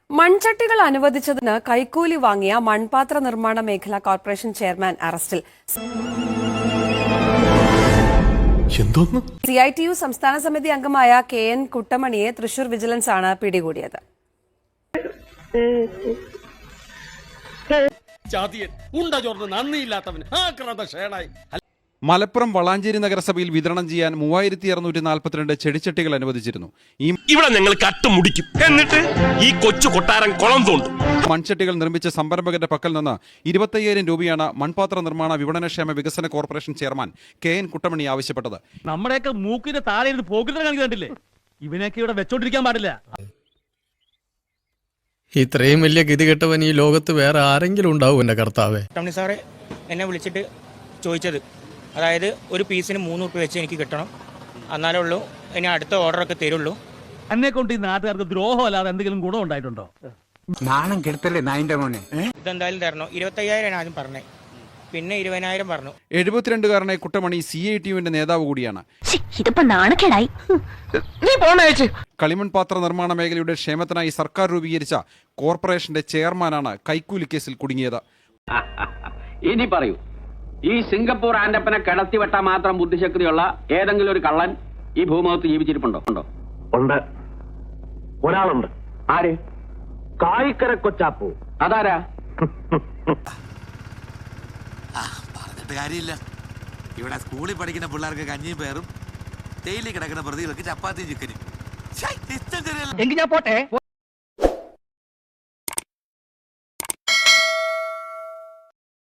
മൺചട്ടികൾ അനുവദിച്ചതിന് കൈക്കൂലി വാങ്ങിയ മൺപാത്ര നിർമ്മാണ മേഖലാ കോർപ്പറേഷൻ ചെയർമാൻ അറസ്റ്റിൽ. CITU സംസ്ഥാന സമിതി അംഗമായ KN കുട്ടമണിയെ തൃശൂർ വിജിലൻസ് ആണ് പിടികൂടിയത്. മലപ്പുറം വളാഞ്ചേരി നഗരസഭയിൽ വിതരണം ചെയ്യാൻ 3642 ചെടിച്ചട്ടികൾ അനുവദിച്ചിരുന്നു. ഇവിടെ ഞങ്ങൾ കട്ടുമുടിക്കും, എന്നിട്ട് ഈ കൊച്ചു കൊട്ടാരം കുളം തോണ്ടും. മൺചട്ടികൾ നിർമ്മിച്ച സംരംഭകന്റെ പക്കൽ നിന്ന് 25,000 രൂപയാണ് മൺപാത്ര നിർമ്മാണ വിപണനക്ഷേമ വികസന കോർപ്പറേഷൻ ചെയർമാൻ KN കുട്ടമണി ആവശ്യപ്പെട്ടത്. നമ്മുടെയൊക്കെ മൂക്കിന്റെ താഴെ പോക്കിട്ട് കണ്ടില്ലേ, ഇവനൊക്കെ ഇവിടെ വെച്ചോണ്ടിരിക്കാൻ പാടില്ല. ഇത്രയും വലിയ ഗതികെട്ടവൻ ഈ ലോകത്ത് വേറെ ആരെങ്കിലും ഉണ്ടാവും എന്റെ കർത്താവേ. ടോണി സാറ് എന്നെ വിളിച്ചിട്ട് ചോദിച്ചത്, അതായത് ഒരു പീസിന് 3 രൂപ വെച്ച് എനിക്ക് കിട്ടണം, എന്നാലേ ഉള്ളൂ ഇനി അടുത്ത ഓർഡറൊക്കെ തരുള്ളൂ. എന്നെ കൊണ്ട് ഈ നാട്ടുകാർക്ക് ദ്രോഹം അല്ലാതെ എന്തെങ്കിലും ഗുണം ഉണ്ടായിട്ടുണ്ടോ? നാണം കെടുത്തല്ലേ നായിന്റെ മോനെ. ഇതെന്തായാലും തരണം. 25,000 ആദ്യം പറഞ്ഞേ, പിന്നെ 20,000 പറഞ്ഞു. 72-കാരനായ കുട്ടമണി CITUവിന്റെ നേതാവ് കൂടിയാണ്. കളിമൺ പാത്ര നിർമ്മാണ മേഖലയുടെ ക്ഷേമത്തിനായി സർക്കാർ രൂപീകരിച്ച കോർപ്പറേഷന്റെ ചെയർമാനാണ് കൈക്കൂലി കേസിൽ കുടുങ്ങിയത്. ഇനി പറയൂ, ഈ സിംഗപ്പൂർ ആൻഡപ്പനെ കിടത്തിവെട്ടാൻ മാത്രം ബുദ്ധിശക്തിയുള്ള ഏതെങ്കിലും ഒരു കള്ളൻ ഈ ഭൂമുഖത്ത് ജീവിച്ചിരിപ്പുണ്ടോ? ഉണ്ട്, ഒരാളുണ്ട്. ആര്? കായിക്കര കൊച്ചാപ്പു. അതാരാ? പറഞ്ഞിട്ട് കാര്യമില്ല. ഇവിടെ സ്കൂളിൽ പഠിക്കുന്ന പിള്ളേർക്ക് കഞ്ഞിയും പേറും, ജയിലിൽ കിടക്കുന്ന പ്രതികൾക്ക് ചപ്പാത്തിയും ചിക്കനും. എങ്കിൽ ഞാൻ പോട്ടെ.